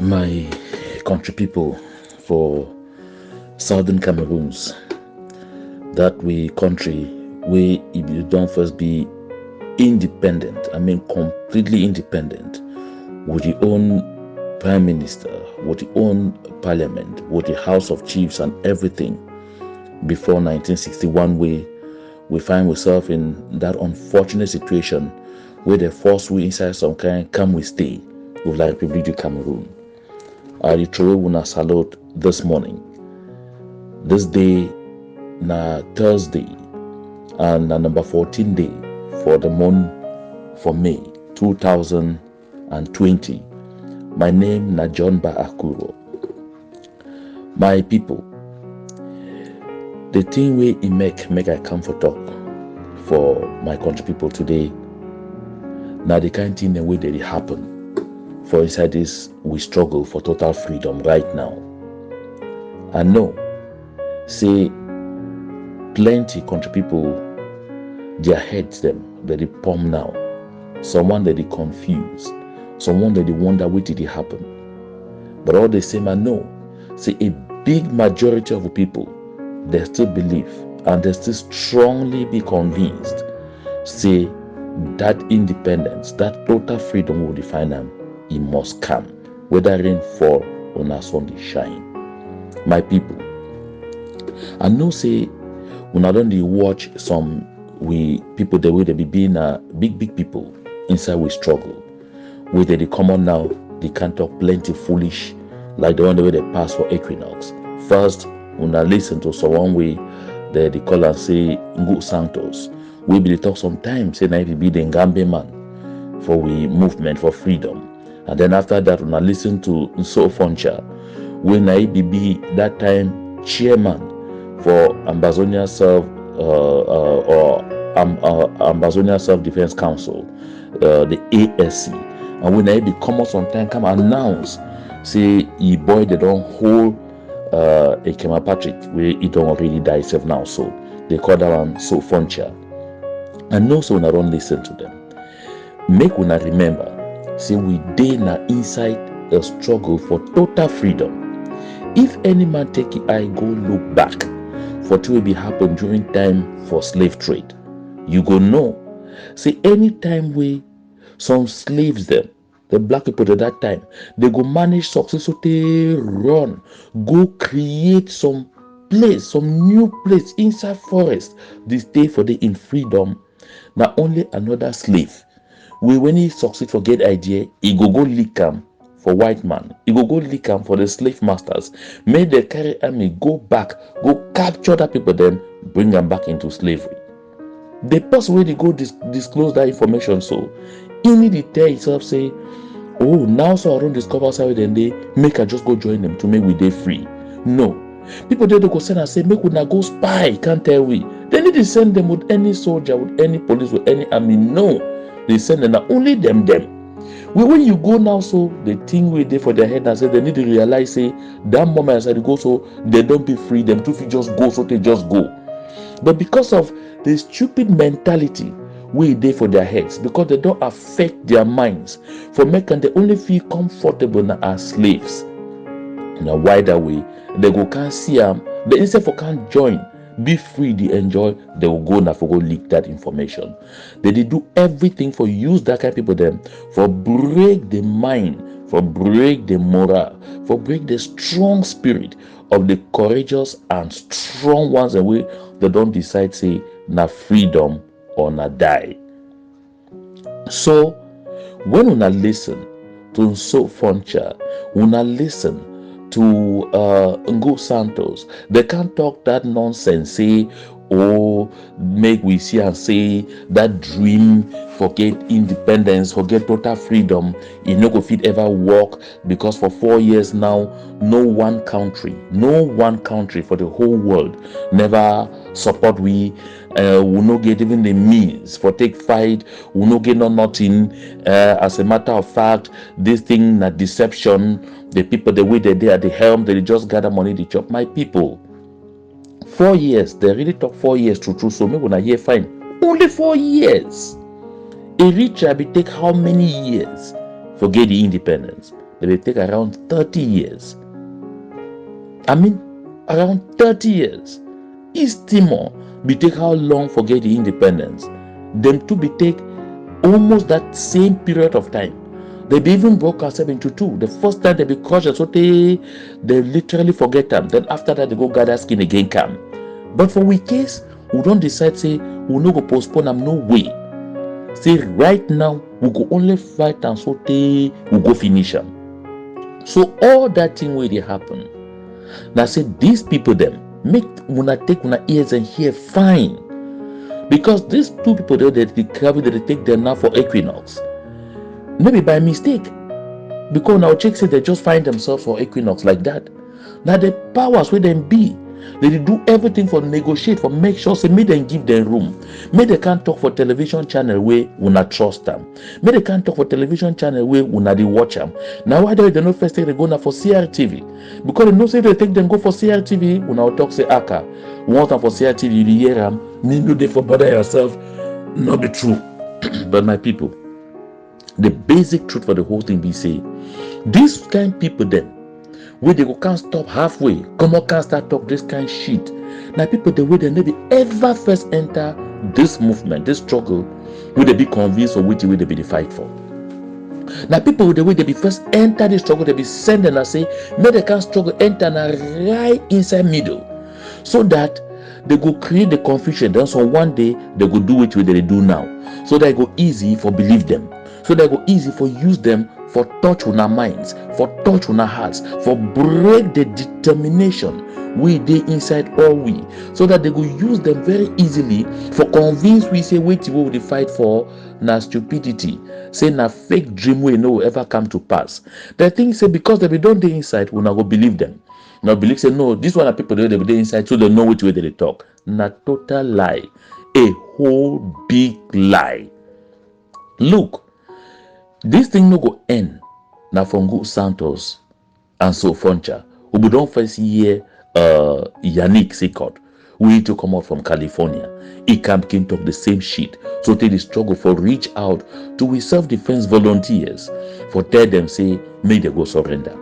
my country people for Southern Cameroons, that we country where if you don't first be independent, completely independent, with your own prime minister, with your own parliament, with the House of Chiefs and everything before 1961, we find ourselves in that unfortunate situation where they force we inside some kind, come we stay with la République of Cameroon. I throw una salute this morning. This day na Thursday and na number 14 day for the month for May 2020. My name na John Ba Akuro. My people, the thing we make I come for talk for my country people today. Now the kind thing the way that it happen. For inside this, we struggle for total freedom right now. I know, say, plenty country people, their heads them, that they pump now. Someone that they confused. Someone that they wonder what did it happen. But all the same, I know, say a big majority of the people, they still believe and they still strongly be convinced, say, that independence, that total freedom will define them. It must come, whether rain fall or not sun shine. My people, I know say when I don't watch some people the way they be being big people inside we struggle. Where they come on now, they can't talk plenty foolish like the one the way they pass for equinox. First, when I listen to someone way they call and say Santos. We be talk sometimes say na if be the Ngambe man for we movement for freedom. And then after that, when I listen to Nsoh Foncha, when I be that time chairman for Ambazonian Ambazonian Self-Defense Council, the ASC, and when I be come out sometime come announce, say he boy they don't hold a Kema Patrick where he don't already die self now, so they call that one Nsoh Foncha. And no, so when I don't listen to them, make una remember. Say we dey na inside a struggle for total freedom. If any man take it, I go look back for what will be happen during time for slave trade. You go know. Say any time we some slaves them, the black people at that time, they go manage success so they run, go create some place, some new place inside forest. This day for the in freedom. Not only another slave. When he succeed for get idea, he go leak him for white man. He go leak him for the slave masters. May they carry army, go back, go capture that people, then bring them back into slavery. The person where they go disclose that information, so he need to tell himself, say, oh, now so I don't discover how then they make I just go join them to make we day free. No. People they go send and say, make we not go spy, can't tell we. They need to send them with any soldier, with any police, with any army. No. They send them now, only them. When you go now, so the thing we did for their head and say they need to realize, say that moment as I go, so they don't be free, them to just go, so they just go. But because of the stupid mentality we did for their heads, because they don't affect their minds, for making they only feel comfortable now as slaves. In a wider way, they go can't see them, they instead for can't join. Be free, they enjoy, they will go now for go leak that information. They do everything for use that kind of people them for break the mind, for break the moral, for break the strong spirit of the courageous and strong ones away. They don't decide say na freedom or na die. So when una listen to Nsoh Foncha, una listen to Ngo Santos, they can't talk that nonsense, say, oh, make we see and say that dream, forget independence, forget total freedom, it no go fit ever work, because for 4 years now, no one country for the whole world never support we no get even the means for take fight, we no get nothing. As a matter of fact, this thing na deception. The people the way they at the helm, they just gather money to chop. My people, 4 years, they really talk 4 years true. So maybe when I hear fine, only 4 years. A rich be take how many years? Forget the independence. they will take around 30 years. I mean, around 30 years. East Timor be take how long for get the independence? Them two be take almost that same period of time. They be even broke ourselves into two. The first time they be crushed, so they literally forget them. Then after that, they go gather skin again come. But for we case, we don't decide, say, we no go postpone them, no way. Say, right now, we go only fight and so we go finish them. So all that thing where they happen. Now say, these people them, make una take una ears and hear fine. Because these two people there, they take them now for equinox. Maybe by mistake. Because now chicks say they just find themselves for equinox like that. Now the powers where them be, they do everything for negotiate, for make sure, say, may them give them room. May they can't talk for television channel where we not trust them. May they can't talk for television channel where we not watch them. Now why do they know first thing they go now for CRTV? Because they know say they take them go for CRTV, we now talk say aka. We want them for CRTV, you hear them, need no day for bother yourself. Not be true. But my people, the basic truth for the whole thing be say, these kind of people then, where they go can't stop halfway, come on, can't start talk this kind of shit. Now people the way they never ever first enter this movement, this struggle, where they be convinced of which way they be the fight for. Now people the way they be first enter the struggle, they be sending and say, may they can't struggle enter right inside middle, so that they go create the confusion. Then so one day they go do which way they do now, so that it go easy for believe them. So that go easy for use them for touch on our minds, for touch on our hearts, for break the determination we they inside all we, so that they go use them very easily for convince we say wait we will fight for na stupidity, say na fake dream we no will ever come to pass. The thing say because they be done the inside, we not go believe them. Now believe say no, this one are people they be inside, so they know which way they talk. Na total lie, a whole big lie. Look. This thing no go end now from good Santos and Nsoh Foncha. We don't first hear Yannick Sikot. We need to come out from California. He can talk the same shit. So they struggle for reach out to we self-defense volunteers for tell them say may they go surrender.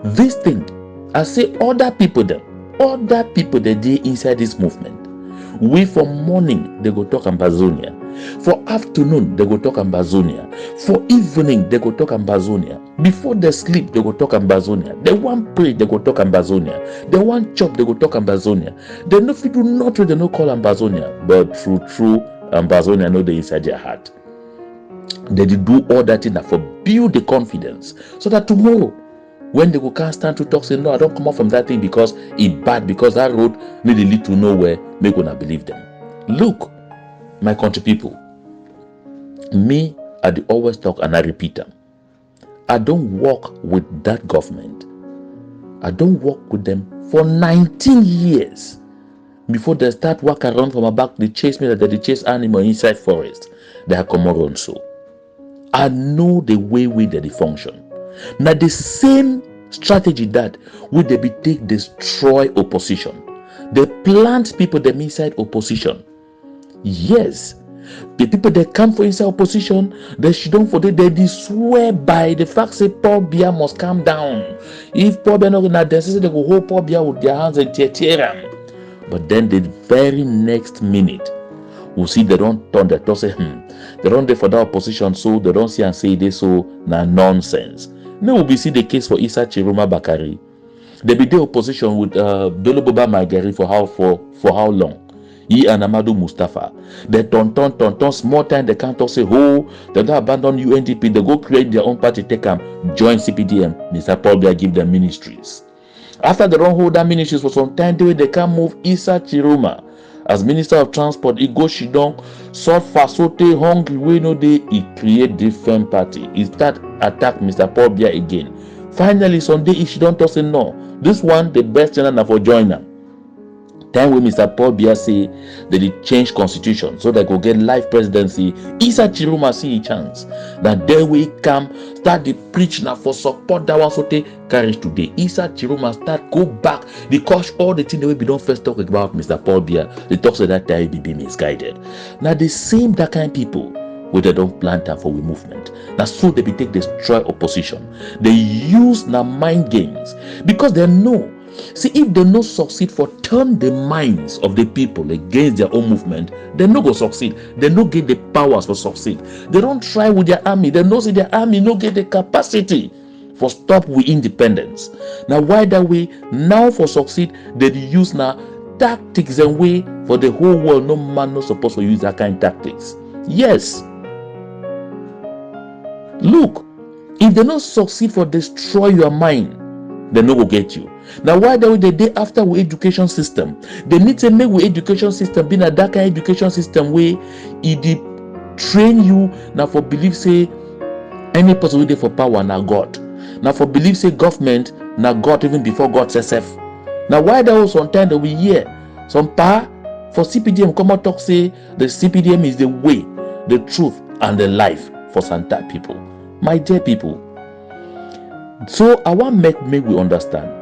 This thing, I say other people that they inside this movement. We from morning they go talk Ambazonian. For afternoon, they go talk Ambazonian. For evening, they go talk Ambazonian. Before they sleep, they go talk Ambazonian. They want pray, they go talk Ambazonian. They want chop, they go talk Ambazonian. They know if you do not they no call Ambazonian. But true, Ambazonian know they inside their heart. They do all that in for build the confidence. So that tomorrow, when they go can't stand to talk, say, no, I don't come out from that thing because it's bad, because that road need to lead to nowhere, make gonna believe them. Look, my country people, me, I do always talk and I repeat them. I don't work with that government. I don't work with them for 19 years. Before they start walk around from my back, they chase me like they chase animal inside forest. They are Cameroon. So I know the way they function. Now the same strategy that would they be take destroy opposition. They plant people them inside opposition. Yes, the people that come for inside opposition, they should don't forget they swear by the fact say Paul Biya must calm down. If Paul Biya not gonna dance, they go hold Paul Biya with their hands and tear him. But then the very next minute, we'll see they don't turn their talk say they don't there for that opposition, so they don't see and say this so na nonsense. Now we'll be see the case for Issa Chiroma Bakari. They be the opposition with Bello Boba Magari for how long? He and Amadou Mustafa. They turn small time they can't talk say they don't abandon UNDP, they go create their own party, take them, join CPDM. Mr. Paul Biya give them ministries. After they don't hold that ministries for some time, they can't move Issa Chiroma as Minister of Transport. He go Shidong, suffer, sote, hungry, we know he create different party. He start attack Mr. Paul Biya again. Finally, Sunday, he don't talk say no. This one, the best channel for join them. Time when Mr. Paul Biya say that they change constitution so they go get life presidency, Issa Chiroma see a chance. That they will come, start the preach now for support that one so take courage today. Issa Chiroma start go back because all the things that we don't first talk about Mr. Paul Biya, they talk so that time be misguided. Now the same that kind of people where they don't plant time for we movement. Now so they be take destroy opposition. They use now mind games because they know. See, if they no succeed for turn the minds of the people against their own movement, they no go succeed. They no get the powers for succeed. They don't try with their army. They no see their army no get the capacity for stop with independence. Now why that way? Now for succeed, they use now tactics and way for the whole world. No man no supposed to use that kind of tactics. Yes. Look, if they don't succeed for destroy your mind, they no go get you. Now why that way the day after we education system, they need to make we education system be na that kind of education system where it train you now for believe say any person with for power na God. Now for believe say government na God even before God says self. Now why that was sometimes that we hear some power for CPDM come out talk say the CPDM is the way, the truth and the life for Santa people. My dear people, so I want make we understand.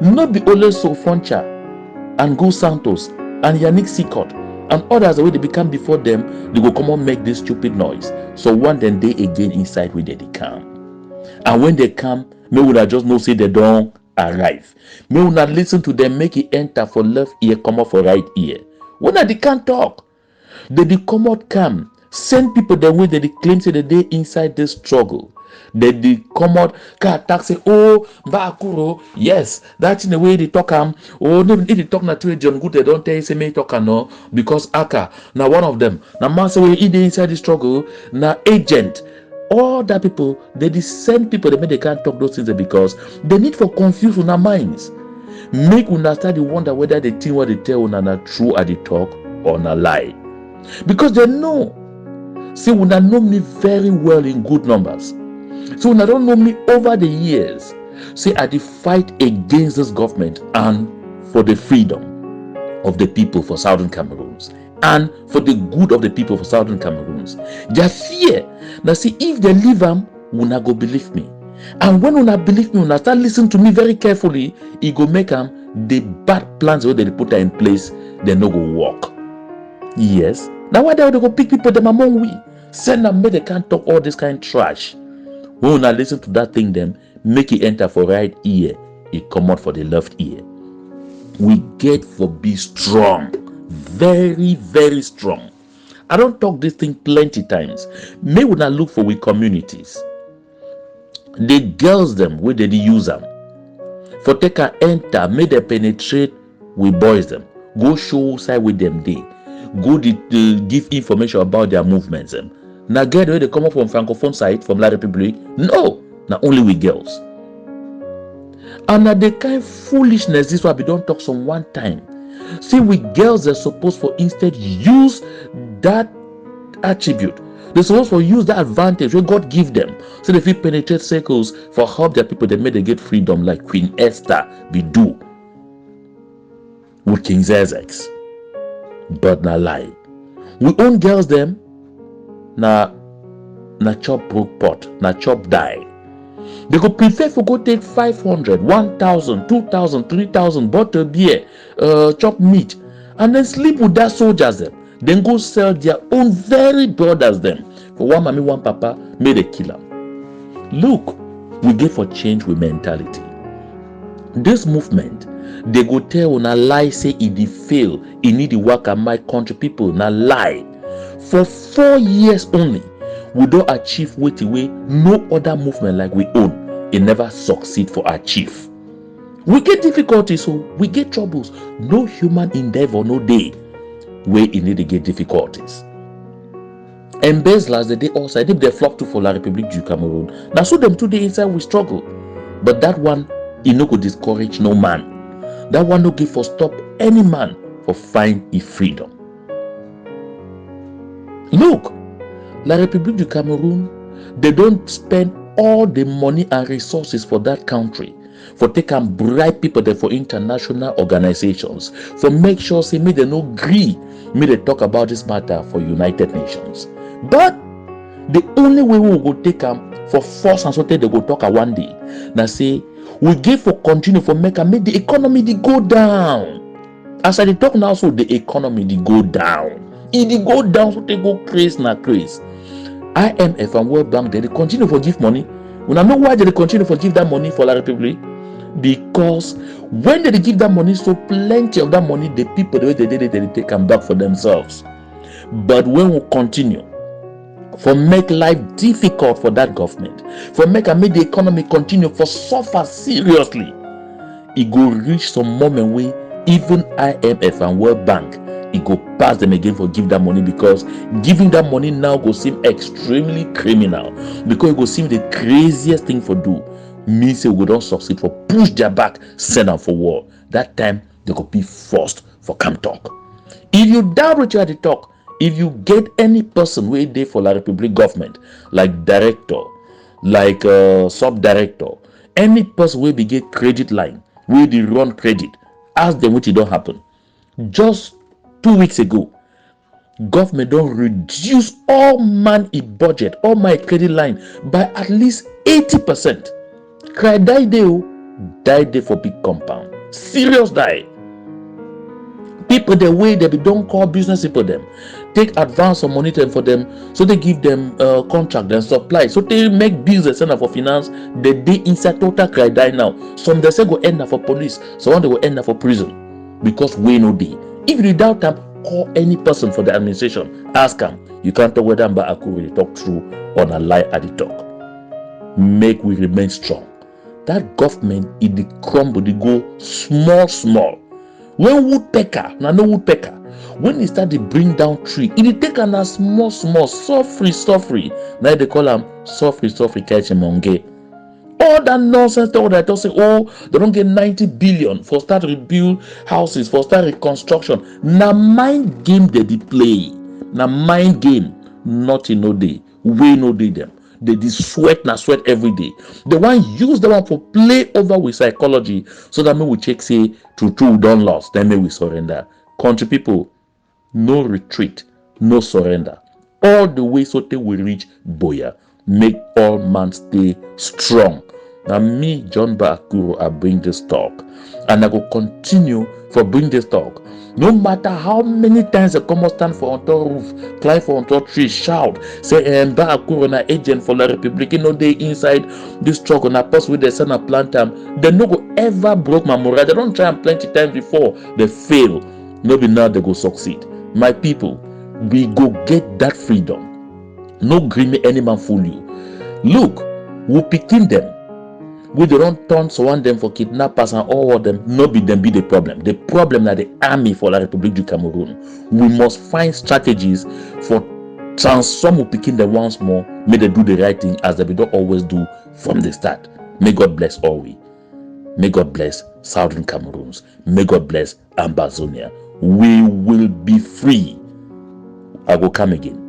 Not be only Nsoh Foncha and go Santos and Yannick Sikot and others the way they become before them, they go come and make this stupid noise. So one then they again inside where they come. And when they come, me would I just know say they don't arrive. Me would not listen to them, make it enter for left ear, come out for right ear. When they can't talk, they come out come. Send people the way that they claim say that they inside this struggle. They come out, can attack say, oh, Bakuro, yes, that's in the way they talk. Oh, they talk na to Dion Ngute, they don't tell you say me talk no, because Aka, now one of them, now man say we inside the struggle, now agent. All that people, they send people, they can't talk those things because they need for confuse in our minds. Make una start to wonder whether the thing what they tell una na true at the talk or na lie. Because they know. See, una know me very well in good numbers. So una don't know me over the years. See, I did fight against this government and for the freedom of the people for Southern Cameroons and for the good of the people for Southern Cameroons. Their fear. Now see, if they leave them, una go believe me. And when una believe me, una start listening to me very carefully, it go make them the bad plans where they put in place, they no go work. Yes. Now why they go pick people them among we? Send them, make they can't talk all this kind of trash. When una listen to that thing, them make it enter for right ear, it come out for the left ear. We get for be strong, very, very strong. I don't talk this thing plenty times. May we not look for we communities. The girls them where they use them. For take a enter, may they penetrate with boys them. Go show side with them day. Go give information about their movements them. Now get where they come up from Francophone side, from La République. No, now only with girls. And now the kind of foolishness, this why we don't talk some one time. See, with girls, they're supposed for instead use that attribute. They're supposed to use that advantage where God give them. So they feel penetrate circles for help their people, they made they get freedom like Queen Esther be do with King Xerxes. But na lie. We own girls them na chop broke pot, na chop die. They could prefer for go take 500, 1,000, 2,000, 3,000 bottle beer, chop meat, and then sleep with that soldiers them. Then go sell their own very brothers them. For one mommy, one papa, made a killer. Look, we get for change with mentality. This movement, they go tell on a lie, say it did fail, it need to work at my country people, na lie. For 4 years only, we don't achieve what way no other movement like we own. It never succeed for achieve. We get difficulties, so we get troubles. No human endeavor, no day where it need to get difficulties. Embezzlers, they outside, they flock to for La République du Cameroun. Now so them today inside we struggle. But that one, it no go discourage no man. That one no give for stop any man for find his freedom. Look, La République du Cameroun, they don't spend all the money and resources for that country for take and bribe people there for international organizations for make sure say me they no agree me they talk about this matter for United Nations. But the only way we will go take them for force and so they go talk one day. Now say we give for continue for make the economy they go down. As I talk now, so the economy they go down. If they go down, so they go crazy na crazy. IMF and World Bank, they continue to give money. When I know why they continue to give that money for La République, because when they give that money, so plenty of that money, the people the way they did it, they take them back for themselves. But when we continue for make life difficult for that government, for make the economy continue for suffer seriously, it go reach some moment where even IMF and World Bank, it go pass them again for give that money, because giving that money now go seem extremely criminal, because it go seem the craziest thing for do. Means say we don't succeed for push their back, send them for war. That time they could be forced for come talk. If you doubt what you had to talk, if you get any person where they for La République government, like director, like sub-director, any person where they get credit line, where they run credit, ask them what it don't happen. Just 2 weeks ago, government don't reduce all man in budget, all my credit line by at least 80%. Cry die day for big compound. Serious die. People the way they don't call business people them. Take advance or money them for them, so they give them contract and supply. So they make business enough for finance. They inside total cry die now. Some they say go end up for police, so one they will end up for prison. Because we know they. If you doubt them, call any person for the administration. Ask them. You can't tell whether Aku will talk true or a lie at the talk. Make we remain strong. That government it the crumble, they go small. When woodpecker, now no woodpecker, when they start to bring down tree, it take a small, softly. Now they call them softly catch monge. All that nonsense talk that don't say, oh, they don't get 90 billion for start to rebuild houses, for start reconstruction. Now mind game they play. Now mind game, nothing no day. We no day them. They sweat every day. The one use the one for play over with psychology, so that we check say true don't lost, then may we surrender. Country people, no retreat, no surrender. All the way so they will reach Boya. Make all man stay strong. Now me, John Bakuro, I bring this talk, and I will continue for bring this talk. No matter how many times I come stand for on top roof, climb for on top tree, shout, say, Bakuro na agent for La République, you know they inside this truck on a post with the son of plant time. They no go ever broke my morale. They don't try and plenty times before they fail. Maybe now they go succeed. My people, we go get that freedom. No green me any man fool you. Look, we picking them. We don't turn surround them for kidnappers and all of them. No be them be the problem. The problem that the army for La République du Cameroun. We must find strategies for transform we picking them once more. May they do the right thing as they don't always do from the start. May God bless all we. May God bless Southern Cameroons. May God bless Ambazonian. We will be free. I will come again.